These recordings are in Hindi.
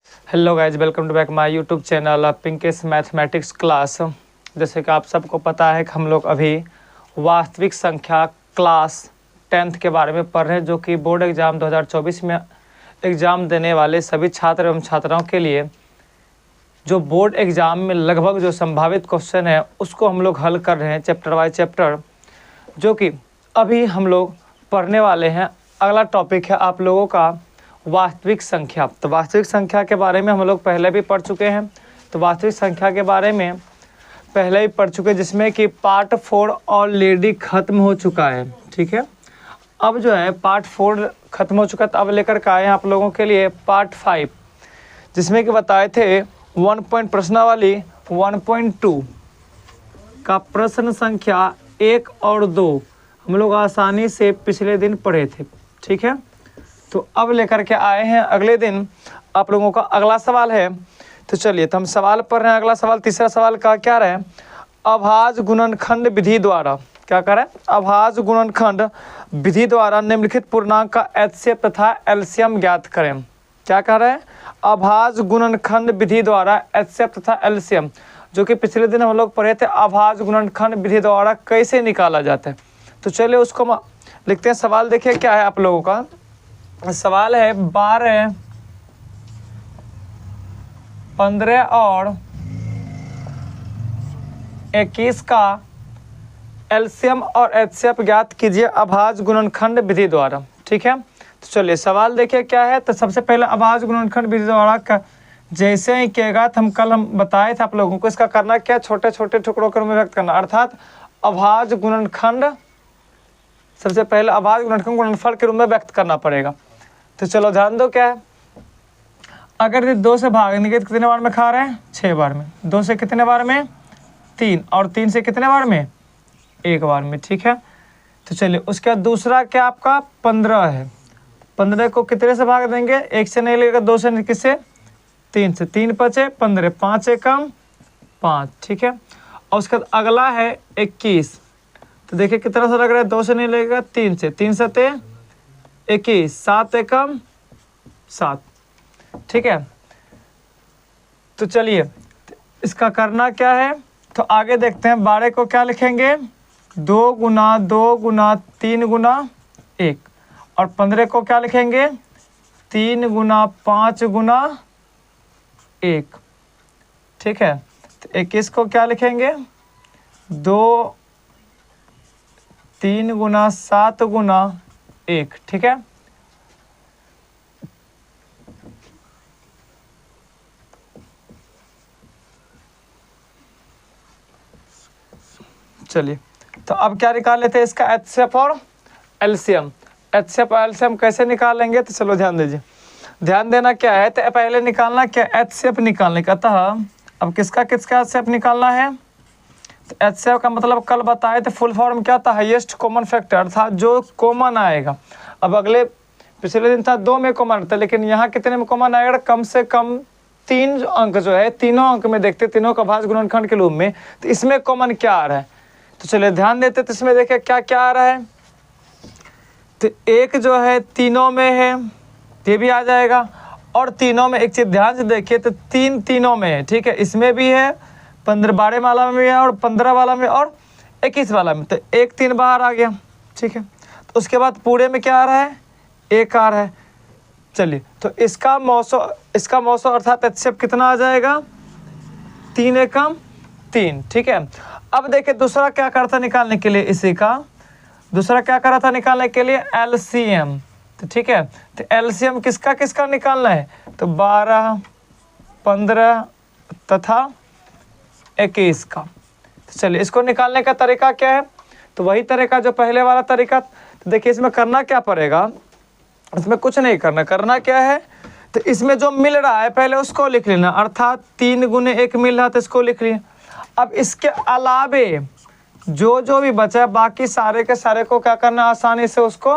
Hello guys, welcome to back my YouTube channel पिंकेस मैथमेटिक्स क्लास। जैसे कि आप सबको पता है कि हम लोग अभी वास्तविक संख्या क्लास 10th के बारे में पढ़ रहे हैं, जो कि बोर्ड एग्ज़ाम 2024 में एग्ज़ाम देने वाले सभी छात्र एवं छात्राओं के लिए जो बोर्ड एग्ज़ाम में लगभग जो संभावित क्वेश्चन है उसको हम लोग हल कर रहे हैं चैप्टर बाय चैप्टर, जो कि अभी हम लोग पढ़ने वाले हैं। अगला टॉपिक है आप लोगों का वास्तविक संख्या। तो वास्तविक संख्या के बारे में हम लोग पहले भी पढ़ चुके हैं। तो वास्तविक संख्या के बारे में पहले ही पढ़ चुके, जिसमें कि पार्ट 4 ऑलरेडी ख़त्म हो चुका है। ठीक है, अब जो है पार्ट 4 ख़त्म हो चुका है, तो अब लेकर के आए हैं आप लोगों के लिए पार्ट 5, जिसमें कि बताए थे 1 पॉइंट प्रश्नावली 1.2 का प्रश्न संख्या 1 और 2 हम लोग आसानी से पिछले दिन पढ़े थे। ठीक है, तो अब लेकर के आए हैं अगले दिन आप लोगों का अगला सवाल है। तो चलिए, तो हम सवाल पढ़ रहे हैं। अगला सवाल, तीसरा सवाल का क्या रहे? अभाज्य गुणनखंड विधि द्वारा क्या करें? अभाज्य गुणनखंड विधि द्वारा निम्नलिखित पूर्णांक का एचसीएफ तथा एलसीएम ज्ञात करें। क्या कह रहे हैं? अभाज्य गुणनखंड विधि द्वारा एचसीएफ तथा एलसीएम, जो कि पिछले दिन हम लोग पढ़े थे। अभाज्य गुणनखंड विधि द्वारा कैसे निकाला जाता है, तो चलिए उसको लिखते हैं। सवाल देखिए क्या है आप लोगों का। सवाल है 12, 15 और 21 का एलसीएम और एचसीएफ ज्ञात कीजिए अभाज्य गुणनखंड विधि द्वारा। ठीक है, तो चलिए सवाल देखिए क्या है। तो सबसे पहले अभाज्य गुणनखंड विधि द्वारा का जैसे ही किएगा, तो हम बताए थे आप लोगों को, इसका करना क्या? छोटे छोटे टुकड़ों के रूप में व्यक्त करना, अर्थात अभाज्य गुणनखंड सबसे पहले अभाज्य गुणनखंड गुणनफल के रूप में व्यक्त करना पड़ेगा। तो चलो ध्यान दो क्या है। अगर 2 से भागेंगे तो कितने बार में खा रहे हैं? 6 बार में। 2 से कितने बार में? 3। और 3 से कितने बार में? 1 बार में। ठीक है, तो चलिए उसके बाद दूसरा क्या आपका 15 है। 15 को कितने से भाग देंगे? 1 से नहीं लगेगा, 2 से, किससे? 3 से। 3 बचे 15, 5 एकम 5। ठीक है, और उसके बाद अगला है 21। तो देखिए कितना सा लग रहा है? 2 से नहीं लगेगा, 3 से। 3 सते 21, 7 एकम 7। ठीक है, तो चलिए इसका करना क्या है, तो आगे देखते हैं। 12 को क्या लिखेंगे? 2 गुना 2 गुना 3 गुना 1। और 15 को क्या लिखेंगे? 3 गुना 5 गुना 1। ठीक है, तो 21 को क्या लिखेंगे? 2 3 गुना 7 गुना 1। ठीक है, चलिए तो अब क्या निकाल लेते हैं इसका एचसीएफ और एलसीएम। एचसीएफ और एलसीएम कैसे निकालेंगे, तो चलो ध्यान दीजिए। ध्यान देना क्या है, तो पहले निकालना क्या? एचसीएफ निकालने का। अतः अब किसका एचसीएफ निकालना है? तो एचसीएफ का मतलब कल बताए थे, फुल फॉर्म क्या था? हाईएस्ट कॉमन फैक्टर, अर्थात जो कॉमन आएगा। अब अगले पिछले दिन था 2 में कॉमन था, लेकिन यहाँ कितने में कॉमन आएगा? कम से कम 3 अंक जो है, तीनों अंक में देखते, तीनों का अभाज्य गुणनखंड के रूप में। तो इसमें कॉमन क्या आ रहा है, तो चलिए ध्यान देते। तो इसमें देखिए क्या क्या आ रहा है। तो 1 जो है तीनों में है, ये भी आ जाएगा। और तीनों में एक चीज़ ध्यान से देखिए, तो 3 तीनों में है। ठीक है, इसमें भी है, 12 वाला में है, और 15 वाला में, और 21 वाला में। तो 1 3 बाहर आ गया। ठीक है, तो उसके बाद पूरे में क्या आ रहा है? 1 आ रहा है। चलिए, तो इसका मौसो अर्थात एचसीएफ कितना आ जाएगा? 3 एकम 3। ठीक है, अब देखिए दूसरा क्या करता निकालने के लिए, इसी का दूसरा क्या करा था निकालने के लिए? एलसीएम। तो ठीक है, तो एलसीएम किसका किसका निकालना है? तो 12, 15 तथा 21 का। तो चलिए इसको निकालने का तरीका क्या है? तो वही तरीका जो पहले वाला तरीका। तो देखिए इसमें करना क्या पड़ेगा, इसमें कुछ नहीं करना क्या है, तो इसमें जो मिल रहा है पहले उसको लिख लेना, अर्थात 3 गुने 1 मिल रहा तो इसको लिख लिया। अब इसके अलावे जो भी बचा है, बाकी सारे के सारे को क्या करना? आसानी से उसको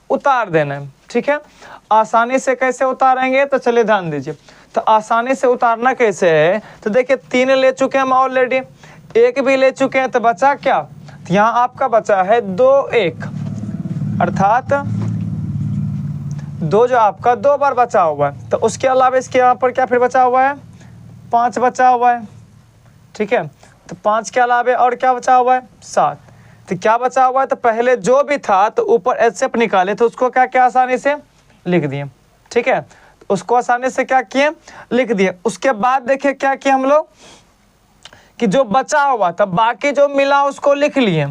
उतार देना है। ठीक है, आसानी से कैसे उतारेंगे, तो चलिए ध्यान दीजिए। तो आसानी से उतारना कैसे है, तो देखिए 3 ले चुके हैं हम ऑलरेडी, 1 भी ले चुके हैं, तो बचा क्या? तो यहाँ आपका बचा है 2 1, अर्थात 2 जो आपका 2 बार बचा हुआ है, तो उसके अलावा इसके यहाँ पर क्या फिर बचा हुआ है, 5 बचा हुआ है, ठीक है। तो 5 के अलावा और क्या बचा हुआ है, 7। तो क्या बचा हुआ है, तो पहले जो भी था तो ऊपर एचसीएफ निकाले तो उसको क्या क्या आसानी से लिख दिए, ठीक है। तो उसको आसानी से क्या किए, लिख दिए। उसके बाद देखिए क्या किए हम लोग कि जो बचा हुआ था बाकी जो मिला उसको लिख लिए,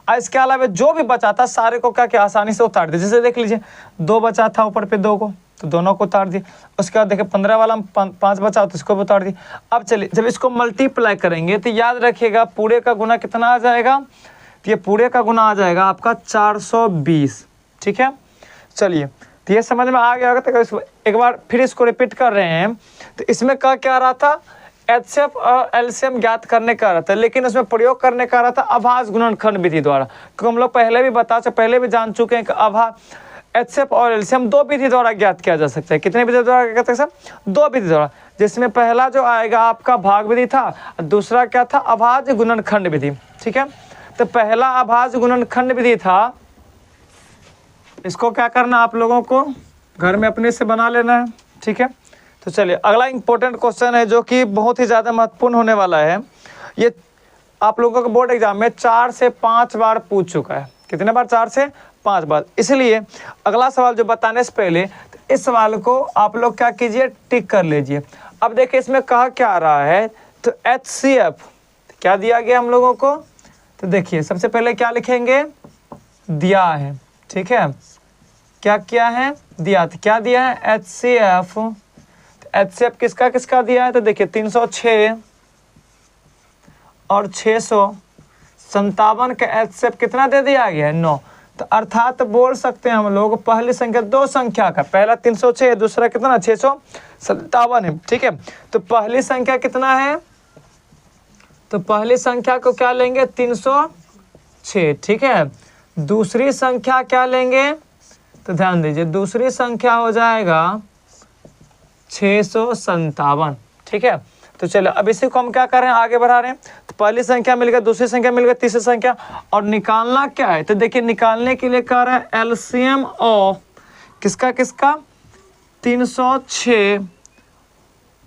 और इसके अलावा जो भी बचा था सारे को क्या क्या आसानी से उतार दिए। जैसे देख लीजिए 2 बचा था ऊपर पे 2 को, तो दोनों को उतार दिए। उसके बाद देखिए 15 वाला 5 बचा तो इसको भी उतार दिए। अब चलिए जब इसको मल्टीप्लाई करेंगे तो याद रखिएगा पूरे का गुना कितना आ जाएगा, तो ये पूरे का गुना आ जाएगा आपका 420, ठीक है। चलिए तो ये समझ में आ गया होगा। तो एक बार फिर इसको रिपीट कर रहे हैं। तो इसमें क्या रहा था, एचसीएफ और एलसीएम ज्ञात करने का रहा था, लेकिन उसमें प्रयोग करने का रहा था अभाज्य गुणनखंड विधि द्वारा, क्योंकि हम लोग पहले भी जान चुके हैं कि एचसीएफ और एलसीएम 2 विधि द्वारा ज्ञात किया जा सकता है। कितने विधि द्वारा ज्ञात कर सकते हैं, 2 विधि द्वारा, जिसमें पहला जो आएगा आपका भाग विधि था, दूसरा क्या था, अभाज्य गुणनखंड विधि, ठीक है। तो पहला अभाज्य गुणनखंड विधि था, इसको क्या करना आप लोगों को घर में अपने से बना लेना है, ठीक है। तो चलिए अगला इंपॉर्टेंट क्वेश्चन है जो कि बहुत ही ज़्यादा महत्वपूर्ण होने वाला है। ये आप लोगों को बोर्ड एग्जाम में 4 से 5 बार पूछ चुका है। कितने बार, 4 से 5 बार। इसलिए अगला सवाल जो बताने से पहले तो इस सवाल को आप लोग क्या कीजिए, टिक कर लीजिए। अब देखिए इसमें कहा क्या आ रहा है, तो एचसीएफ क्या दिया गया हम लोगों को, तो देखिए सबसे पहले क्या लिखेंगे, दिया है, ठीक है। क्या किया है, दिया। तो क्या दिया है, एचसीएफ। एचसीएफ किसका किसका दिया है, तो देखिए 306 और 657 का एचसीएफ कितना दे दिया गया है, 9। तो अर्थात बोल सकते हैं हम लोग पहली संख्या 2 संख्या का, पहला 306 दूसरा कितना 657 है, ठीक है। तो पहली संख्या कितना है, तो पहली संख्या को क्या लेंगे, 306, ठीक है। दूसरी संख्या क्या लेंगे, तो ध्यान दीजिए दूसरी संख्या हो जाएगा 657, ठीक है। तो चलो अब इसी को हम क्या कर रहे हैं, आगे बढ़ा रहे हैं। तो पहली संख्या मिल गया, दूसरी संख्या मिल गया, तीसरी संख्या, और निकालना क्या है, तो देखिए निकालने के लिए कह रहा है एलसीएम ऑफ किसका किसका, 306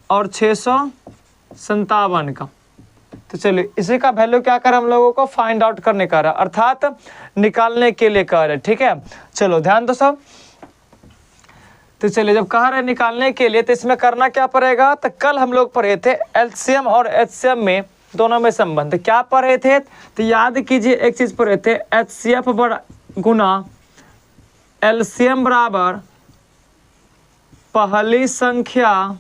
और 657 का। तो चलिए इसी का वैल्यू क्या कर हम लोगों को फाइंड आउट करने का रहा, अर्थात निकालने के लिए कह रहे, ठीक है। चलो ध्यान दो सब। तो चलिए जब कह रहे निकालने के लिए तो इसमें करना क्या पड़ेगा, तो कल हम लोग पढ़े थे एलसीएम और एचसीएम में दोनों में संबंध क्या पढ़े थे, तो याद कीजिए एक चीज पढ़े थे, एचसीएफ गुना एलसीएम बराबर पहली संख्या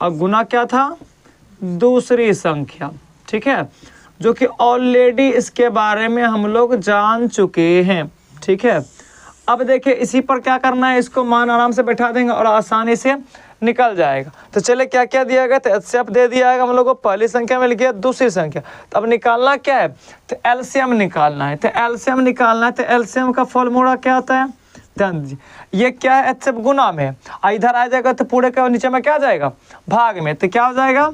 और गुना क्या था, दूसरी संख्या, ठीक है, जो कि ऑलरेडी इसके बारे में हम लोग जान चुके हैं, ठीक है। अब देखिए इसी पर क्या करना है, इसको मान आराम से बैठा देंगे और आसानी से निकल जाएगा। तो चले क्या क्या दिया गया, तो एचसीएफ दे दिया है हम लोग को, पहली संख्या मिल गया, दूसरी संख्या। तो अब निकालना क्या है, तो एलसीएम निकालना है। तो एलसीएम निकालना है, तो एलसीएम का फॉर्मूला क्या होता है, ध्यान दीजिए ये क्या है, एचसीएफ गुना में, इधर आ जाएगा तो पूरे का नीचे में क्या आ जाएगा, भाग में। तो क्या हो जाएगा,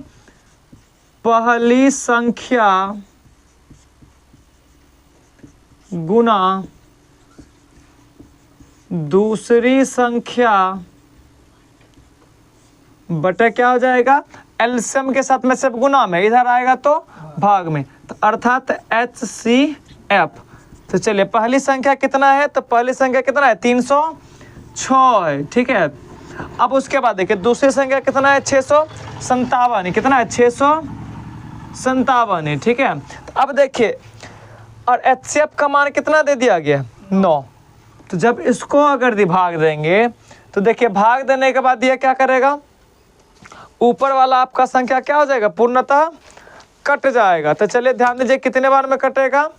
पहली संख्या गुना दूसरी संख्या बटे क्या हो जाएगा, एलसीएम के साथ में सिर्फ गुना में, इधर आएगा तो भाग में, तो अर्थात एचसीएफ। तो चलिए पहली संख्या कितना है, तो पहली संख्या कितना है, 306 है, ठीक है। अब उसके बाद देखिए दूसरी संख्या कितना है, 657, कितना है, 657 है, ठीक है। तो अब देखिए और एचसीएफ का मान कितना दे दिया गया, 9। तो जब इसको अगर भाग देंगे तो देखिए भाग देने के बाद यह क्या करेगा, ऊपर वाला आपका संख्या क्या हो जाएगा, पूर्णतः कट जाएगा। तो चलिए ध्यान दीजिए कितने बार में कटेगा,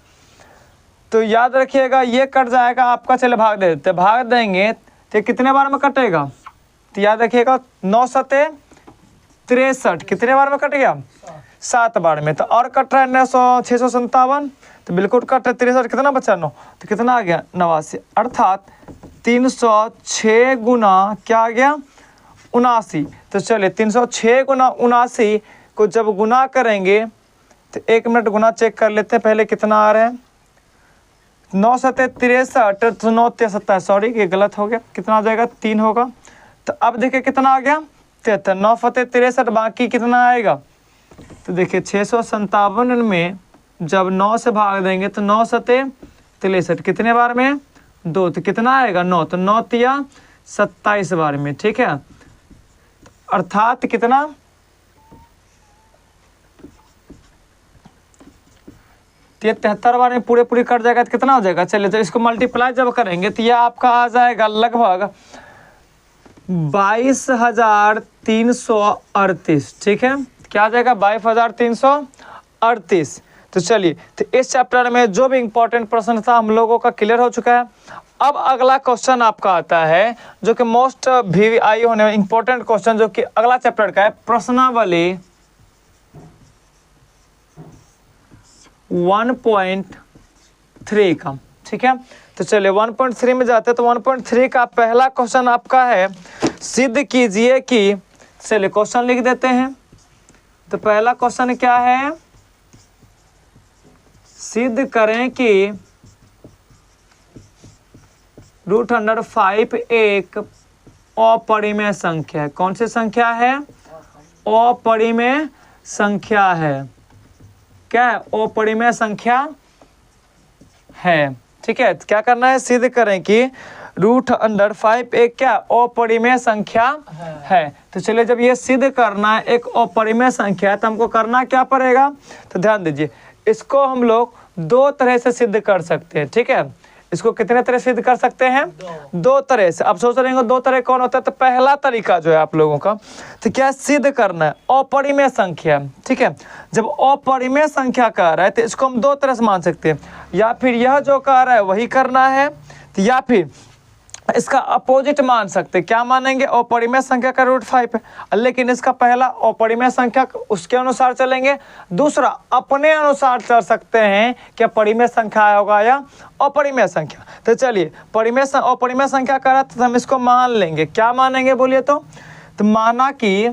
तो याद रखिएगा ये कट जाएगा आपका, चले भाग दे देते, भाग देंगे तो कितने बार में कटेगा, तो याद रखिएगा 9 सते 63, कितने बार में कट गया, 7 बार में। तो और कट रहा है 657, तो बिल्कुल कट है 63, कितना बचा 9, तो कितना आ गया 89, अर्थात 306 गुना क्या आ गया, 79। तो चलिए 306 गुना 79 को जब गुना करेंगे तो 1 मिनट गुना चेक कर लेते हैं पहले कितना आ रहा है, 9 सते 63, तो 9 63, सॉरी ये गलत हो गया, कितना आ जाएगा 3 होगा। तो अब देखिए कितना आ गया 73, 9 फते 63, बाकी कितना आएगा, तो देखिए 657 में जब 9 से भाग देंगे तो 9 सते 63, कितने बार में 2, तो कितना आएगा 9, तो 9 तिया 27 बार में, ठीक है। अर्थात कितना, तो ये 73 बार में पूरे पूरी कट जाएगा तो कितना हो जाएगा, चलिए तो इसको मल्टीप्लाई जब करेंगे तो ये आपका आ जाएगा लगभग 22,338, ठीक है। क्या आ जाएगा 22,338। तो चलिए, तो इस चैप्टर में जो भी इंपॉर्टेंट प्रश्न था हम लोगों का क्लियर हो चुका है। अब अगला क्वेश्चन आपका आता है जो कि मोस्ट VVI होने में इंपॉर्टेंट क्वेश्चन, जो कि अगला चैप्टर का है प्रश्नावली 1.3 का, ठीक है। तो चलिए 1.3 में जाते हैं। तो 1.3 का पहला क्वेश्चन आपका है, सिद्ध कीजिए कि, चलिए क्वेश्चन लिख देते हैं। तो पहला क्वेश्चन क्या है, सिद्ध करें कि √5 एक अपरिमेय संख्या है। कौन सी संख्या है, अपरिमेय संख्या है। क्या है, अपरिमेय संख्या है, ठीक है। क्या करना है, सिद्ध करें कि √5 एक क्या अपरिमेय संख्या है। तो चलिए जब ये सिद्ध करना है एक अपरिमेय संख्या है तो हमको करना क्या पड़ेगा, तो ध्यान दीजिए, इसको हम लोग 2 तरह से सिद्ध कर सकते हैं, ठीक है। इसको कितने तरह सिद्ध कर सकते हैं, 2 तरह से। अब सोच रहे हैं 2 तरह कौन होता है, तो पहला तरीका जो है आप लोगों का, तो क्या सिद्ध करना है अपरिमेय संख्या, ठीक है। जब अपरिमेय संख्या कह रहा है तो इसको हम 2 तरह से मान सकते हैं, या फिर यह जो कह रहा है वही करना है, तो या फिर इसका अपोजिट मान सकते हैं। क्या मानेंगे, अपरिमेय संख्या का √5 है, लेकिन इसका पहला अपरिमेय संख्या उसके अनुसार चलेंगे, दूसरा अपने अनुसार चल सकते हैं कि परिमेय संख्या होगा या अपरिमेय संख्या। तो चलिए अपरिमेय संख्या का रहा तो हम इसको मान लेंगे। क्या मानेंगे बोलिए, तो माना कि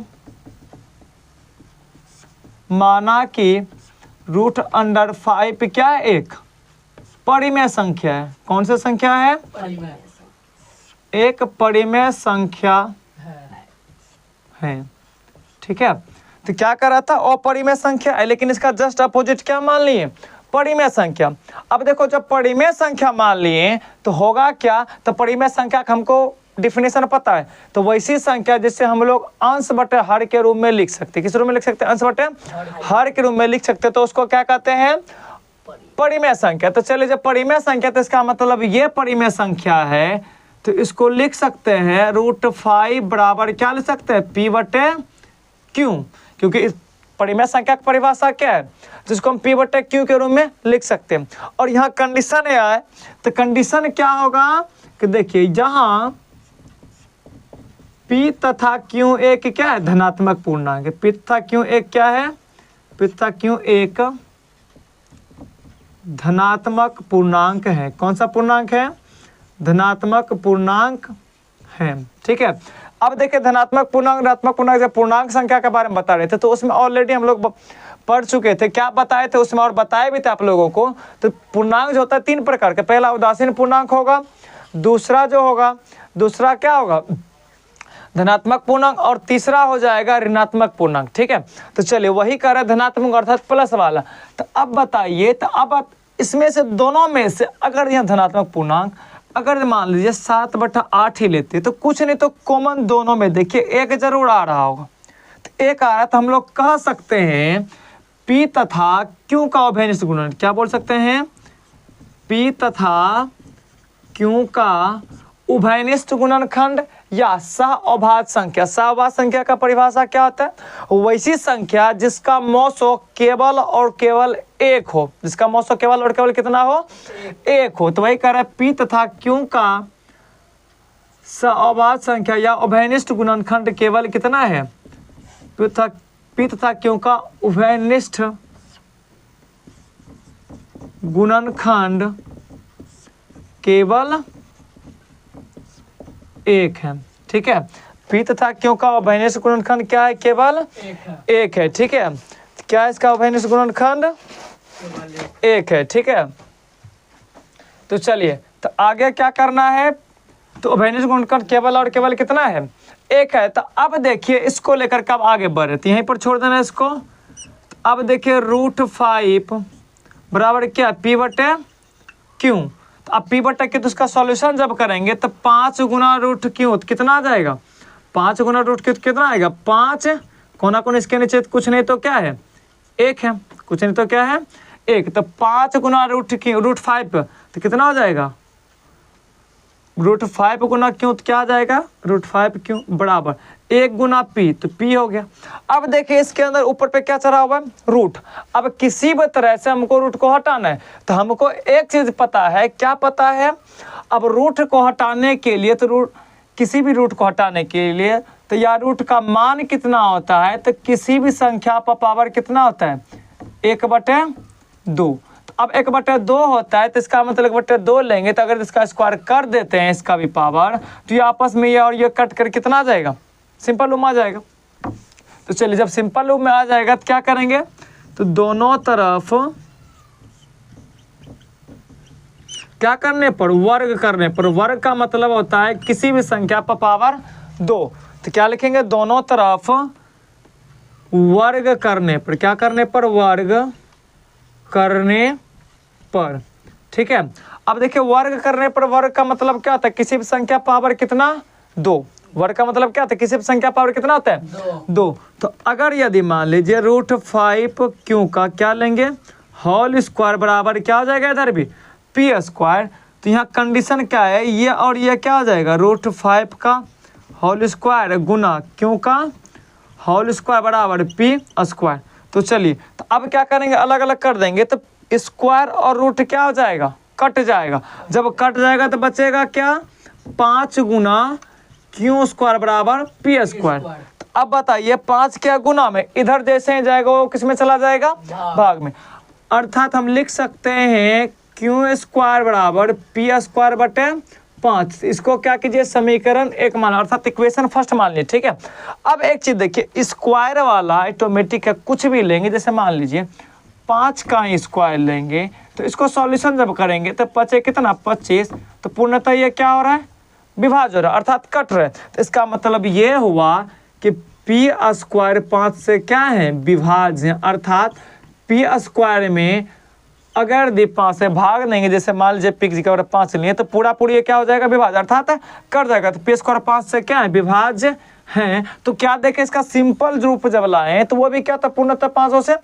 √5 क्या है, एक परिमेय संख्या है। कौन सी संख्या है, एक परिमेय संख्या है, ठीक है। तो क्या कर रहा था, अपरिमेय संख्या है, लेकिन इसका जस्ट अपोजिट क्या मान लिए, परिमेय संख्या। अब देखो जब परिमेय संख्या मान लिए तो होगा क्या, तो परिमेय संख्या का हमको डिफिनेशन पता है, तो वैसी संख्या जिससे हम लोग अंश बटे हर के रूप में लिख सकते हैं। किस रूप में लिख सकते हैं, अंश बटे हर के रूप में लिख सकते हैं, तो उसको क्या कहते हैं, परिमेय संख्या। तो चलिए जब परिमेय संख्या, तो इसका मतलब ये परिमेय संख्या है, तो इसको लिख सकते हैं √5 बराबर क्या लिख सकते हैं, P/Q, क्योंकि इस परिमेय संख्या की परिभाषा क्या है, जिसको हम P/Q के रूप में लिख सकते हैं। और यहाँ कंडीशन है, तो कंडीशन क्या होगा कि देखिए जहाँ P तथा Q एक क्या है, धनात्मक पूर्णांक है। P तथा Q एक क्या है, P तथा Q एक धनात्मक पूर्णांक है। कौन सा पूर्णांक है, धनात्मक पूर्णांक है, ठीक है। अब देखिए धनात्मक पूर्णांक, ऋणात्मक पूर्णांक, जब पूर्णांक संख्या के बारे में बता रहे थे तो उसमें ऑलरेडी हम लोग पढ़ चुके थे। क्या बताए थे उसमें, और बताए भी थे आप लोगों को। तो पूर्णांक जो होता है 3 प्रकार के, पहला उदासीन पूर्णांक होगा, दूसरा जो होगा, दूसरा क्या होगा, धनात्मक पूर्णांक, और तीसरा हो जाएगा ऋणात्मक पूर्णांक, ठीक है। तो चलिए वही कर रहे हैं धनात्मक अर्थात प्लस वाला। तो अब बताइए, तो अब इसमें से दोनों में से अगर यह धनात्मक पूर्णांक अगर मान लीजिए 7/8 ही लेते तो कुछ नहीं तो कॉमन दोनों में देखिए एक जरूर आ रहा होगा। तो एक आ रहा है तो हम लोग कह सकते हैं P तथा Q का अभिनिष्ठ गुणन। क्या बोल सकते हैं, P तथा Q का उभयनिष्ठ गुणनखंड या सहअभाज्य संख्या। सहअभाज्य संख्या का परिभाषा क्या होता है, वैसी संख्या जिसका मौसो केवल और केवल एक हो, जिसका मौसो केवल और केवल कितना हो, एक हो। तो वही कह रहा है P तथा Q का सहअभाज्य संख्या या उभयनिष्ठ गुणनखंड केवल कितना है, P तथा Q का उभयनिष्ठ गुणनखंड केवल एक है, ठीक है। P तथा Q का उभयनिष्ठ गुणनखंड क्या है, केवल एक है, ठीक है। क्या है इसका उभयनिष्ठ गुणनखंड, एक है, ठीक है। तो चलिए, तो आगे क्या करना है, तो उभयनिष्ठ गुणनखंड केवल और केवल कितना है, 1 है। तो अब देखिए इसको लेकर के अब आगे बढ़ रहे, तो यहीं पर छोड़ देना इसको। तो अब देखिए √5 बराबर क्या, P/Q। तो अब P/Q तो उसका सॉल्यूशन जब करेंगे तो 5 गुना √Q कितना आ जाएगा, 5 गुना √Q कितना आएगा, 5 कोना कोन इसके नीचे कुछ नहीं तो क्या है, 1 है, कुछ नहीं तो क्या है, 1। तो 5 गुना √5 तो कितना हो जाएगा, √5 गुना Q तो क्या आ जाएगा, √5Q बराबर 1 गुना P, तो P हो गया। अब देखिए इसके अंदर ऊपर पे क्या चढ़ा हुआ है, रूट। अब किसी भी तरह से हमको रूट को हटाना है, तो हमको एक चीज पता है, क्या पता है, अब रूट को हटाने के लिए, तो किसी भी रूट को हटाने के लिए तो या रूट का मान कितना होता है, तो किसी भी संख्या पर पावर कितना होता है, 1/2। अब 1/2 होता है, तो इसका मतलब 1/2 लेंगे, तो अगर इसका स्क्वायर कर देते हैं इसका भी पावर, तो ये आपस में ये और ये कट कर कितना आ जाएगा, सिंपल रूप में आ जाएगा। तो चलिए जब सिंपल रूप में आ जाएगा तो क्या करेंगे, तो दोनों तरफ क्या करने पर, वर्ग करने पर। वर्ग का मतलब होता है किसी भी संख्या पर पावर 2। तो क्या लिखेंगे, दोनों तरफ वर्ग करने पर, क्या करने पर, वर्ग करने पर, ठीक है। अब देखिए वर्ग करने पर, वर्ग का मतलब क्या होता है, किसी भी संख्या पावर कितना, 2। वर्ग का मतलब क्या होता है, किसी भी संख्या पावर कितना होता है, 2। तो अगर यदि मान लीजिए √5Q का क्या लेंगे, होल स्क्वायर बराबर क्या हो जाएगा, इधर भी P²। तो यहाँ कंडीशन क्या है, ये और ये क्या हो जाएगा, √5 का होल स्क्वायर गुना Q का होल स्क्वायर बराबर P²। तो चलिए, तो अब क्या करेंगे, अलग अलग कर देंगे, तो स्क्वायर और रूट क्या हो जाएगा, कट जाएगा। जब कट जाएगा तो बचेगा क्या, 5 गुना Q² बराबर P²। तो अब बताइए 5 क्या गुना में, इधर जैसे ही जाएगा वो किस में चला जाएगा, भाग में। अर्थात हम लिख सकते हैं Q² बराबर P²/5। इसको क्या कीजिए, समीकरण 1 मान, अर्थात इक्वेशन फर्स्ट मान लीजिए, ठीक है। अब एक चीज देखिए, स्क्वायर वाला ऑटोमेटिक है, कुछ भी लेंगे, जैसे मान लीजिए 5 का स्क्वायर लेंगे, तो इसको सॉल्यूशन जब करेंगे तो 5 कितना, 25। तो पूर्णतः ये क्या हो रहा है, विभाज्य हो रहा है, अर्थात कट रहा है। तो इसका मतलब ये हुआ कि P² 5 से क्या है, विभाज्य। अर्थात P² में अगर दी 5 से भाग देंगे, जैसे मान लीजिए P का 5 लिए, तो पूरा पूरी ये क्या हो जाएगा, विभाज्य, अर्थात कर जाएगा। तो P² 5 से क्या है, विभाज्य है। तो क्या देखें, इसका सिंपल रूप जब लाए तो वो भी क्या था, पूर्णतः 500 से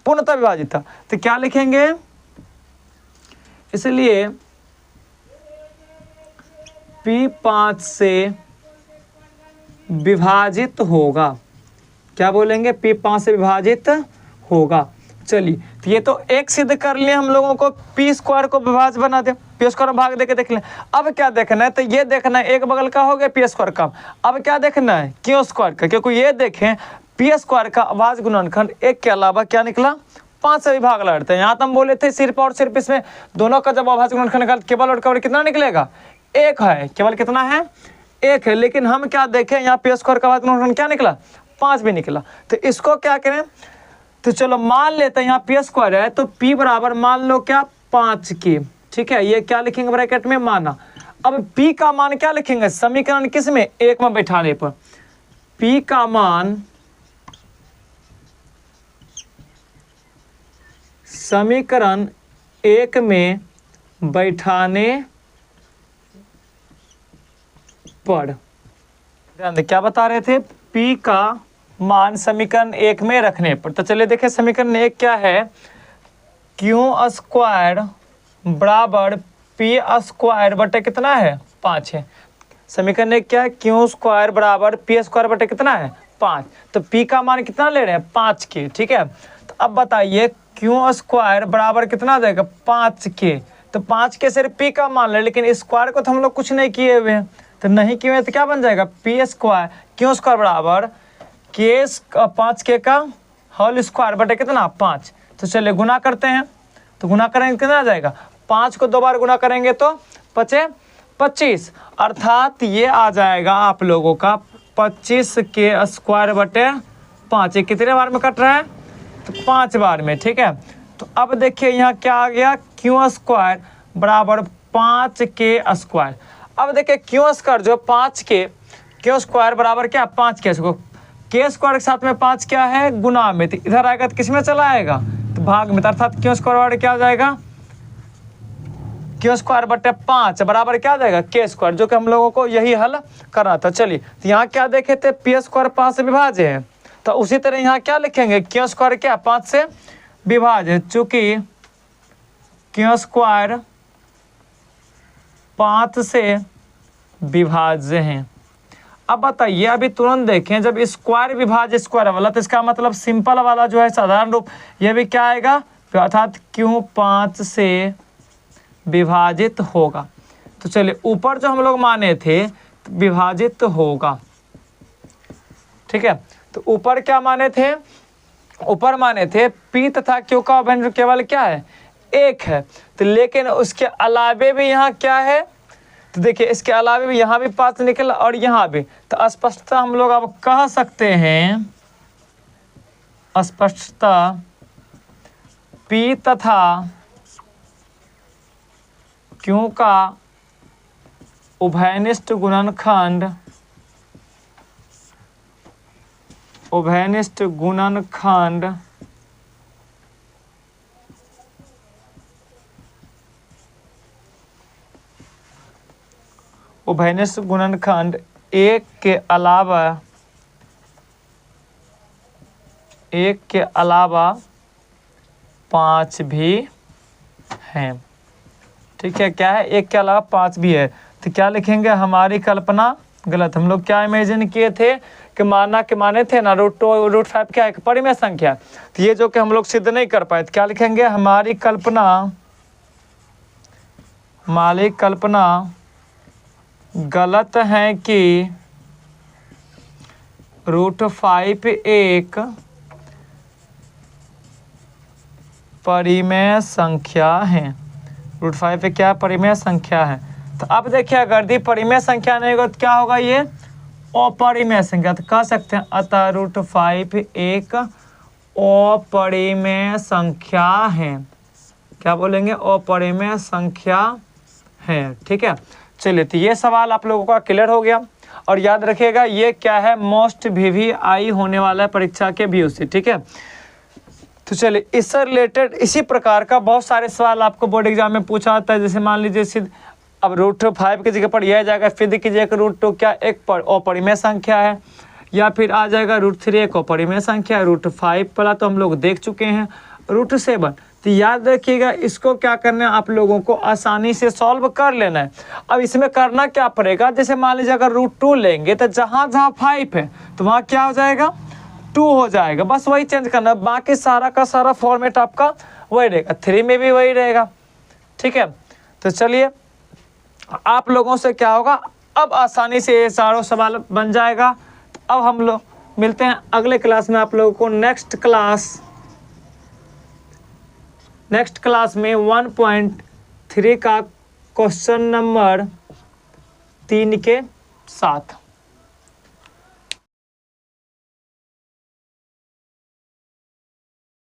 पूर्णतः विभाजित था। तो क्या लिखेंगे, इसलिए P5 से विभाजित होगा, क्या बोलेंगे, P5 से विभाजित होगा। चलिए, तो ये तो एक सिद्ध कर लिए हम लोगों को, P² को विभाज्य बना दे, P² में भाग देके देख लें। अब क्या देखना है, तो ये देखना है, एक बगल का हो गया P² का। अब क्या देखना है, Q² का, क्योंकि ये देखें P² का अभाज्य गुणनखंड 1 के अलावा क्या निकला, 5 से विभाग लड़ते हैं। यहाँ तो हम बोले थे सिर्फ और सिर्फ इसमें दोनों का जब अभाज्य गुणनखंड निकाल, केवल और केवल कितना निकलेगा, 1 है, केवल कितना है, 1 है। लेकिन हम क्या देखें, यहाँ P² का अभाज्य गुणनखंड क्या निकला, 5 भी निकला। तो इसको क्या करें, तो चलो मान लेते हैं यहाँ P² है, तो P बराबर मान लो क्या, 5 की, ठीक है। ये क्या लिखेंगे ब्रैकेट में, माना। अब P का मान क्या लिखेंगे, समीकरण किस में, 1 में बैठाने पर। P का मान समीकरण 1 में बैठाने पर, ध्यान दे क्या बता रहे थे, P का मान समीकरण 1 में रखने पर। तो चलिए देखें समीकरण 1 क्या है, Q² बराबर P² बटे कितना है, 5 है। समीकरण 1 क्या है, Q² बराबर P² बटे कितना है, 5। तो P का मान कितना ले रहे हैं, 5 के, ठीक है। तो अब बताइए Q² बराबर कितना आ जाएगा, 5 के। तो 5 के सिर्फ P का मान ले, लेकिन स्क्वायर को तो हम लोग कुछ नहीं किए हुए हैं, तो नहीं किए हुए तो क्या बन जाएगा, Q² बराबर 5 के का होल स्क्वायर बटे कितना, 5। तो चलिए गुना करते हैं, तो गुना करेंगे कितना आ जाएगा, 5 को 2 बार गुना करेंगे तो 25, अर्थात ये आ जाएगा आप लोगों का 25 के स्क्वायर बटे 5। ये कितने बार में कट रहा है, तो 5 बार में, ठीक है। तो अब देखिए यहाँ क्या आ गया, Q² बराबर 5 के स्क्वायर। अब देखिए क्यू स्क्वायर जो 5 के क्यू स्क्वायर बराबर क्या 5 के स्क्वायर के साथ में 5 क्या है गुना में, तो इधर आएगा तो किस में चला आएगा तो भाग में, अर्थात क्यू स्क्वायर बराबर क्या हो जाएगा क्यू स्क्वायर बटे 5 बराबर क्या हो जाएगा के स्क्वायर, जो कि हम लोगों को यही हल करना था। चलिए तो यहाँ क्या देखे थे पी स्क्वायर 5 से विभाज्य है, तो उसी तरह यहाँ क्या लिखेंगे क्यू स्क्वायर क्या 5 से विभाज्य, चूंकि क्यू स्क्वायर 5 से विभाज्य है। अब बताइए अभी तुरंत देखें जब स्क्वायर विभाज्य स्क्वायर वाला, तो इसका मतलब सिंपल वाला जो है साधारण रूप ये भी क्या आएगा, अर्थात क्यों 5 से विभाजित होगा। तो चलिए ऊपर जो हम लोग माने थे विभाजित होगा, ठीक है। तो ऊपर क्या माने थे, ऊपर माने थे पी तथा क्यू का अभिन्न केवल क्या है 1 है, तो लेकिन उसके अलावे भी यहाँ क्या है, तो देखिए इसके अलावे भी यहाँ भी 5 निकला और यहाँ भी, तो स्पष्टता हम लोग अब कह सकते हैं स्पष्टता पी तथा क्यू का उभयनिष्ठ गुणनखंड उभयनिष्ठ गुणनखंड 1 के अलावा 5 भी हैं, ठीक है। क्या है 1 के अलावा 5 भी है, तो क्या लिखेंगे हमारी कल्पना गलत। हम लोग क्या इमेजिन किए थे कि माने थे ना √5 क्या है परिमेय संख्या, तो ये जो कि हम लोग सिद्ध नहीं कर पाए, तो क्या लिखेंगे हमारी कल्पना गलत है कि √5 एक परिमेय संख्या है, √5 पे क्या परिमेय संख्या है। तो अब देखिए अगर दी परिमेय संख्या नहीं होगा तो क्या होगा ये अपरिमेय संख्या, तो कह सकते हैं अतः √5 एक अपरिमेय संख्या है, क्या बोलेंगे अपरिमेय संख्या है, ठीक है। चलिए तो ये सवाल आप लोगों का क्लियर हो गया, और याद रखिएगा ये क्या है मोस्ट VVI होने वाला है परीक्षा के व्यू से, ठीक है। तो चलिए इससे रिलेटेड इसी प्रकार का बहुत सारे सवाल आपको बोर्ड एग्जाम में पूछा जाता है, जैसे मान लीजिए अब √5 की जगह पर यह जाएगा, फिर देखिए √2 क्या एक अपरिमेय संख्या है, या फिर आ जाएगा √3 एक अपरिमेय संख्या है, √5 वाला तो हम लोग देख चुके हैं, √7। तो याद रखिएगा इसको क्या करना है आप लोगों को आसानी से सॉल्व कर लेना है। अब इसमें करना क्या पड़ेगा, जैसे मान लीजिए अगर √2 लेंगे तो जहाँ 5 है तो वहाँ क्या हो जाएगा 2 हो जाएगा, बस वही चेंज करना, बाकी सारा का सारा फॉर्मेट आपका वही रहेगा, 3 में भी वही रहेगा, ठीक है। तो चलिए आप लोगों से क्या होगा अब आसानी से ये सारों सवाल बन जाएगा। अब हम लोग मिलते हैं अगले क्लास में आप लोगों को नेक्स्ट क्लास में 1.3 का क्वेश्चन नंबर 3 के साथ।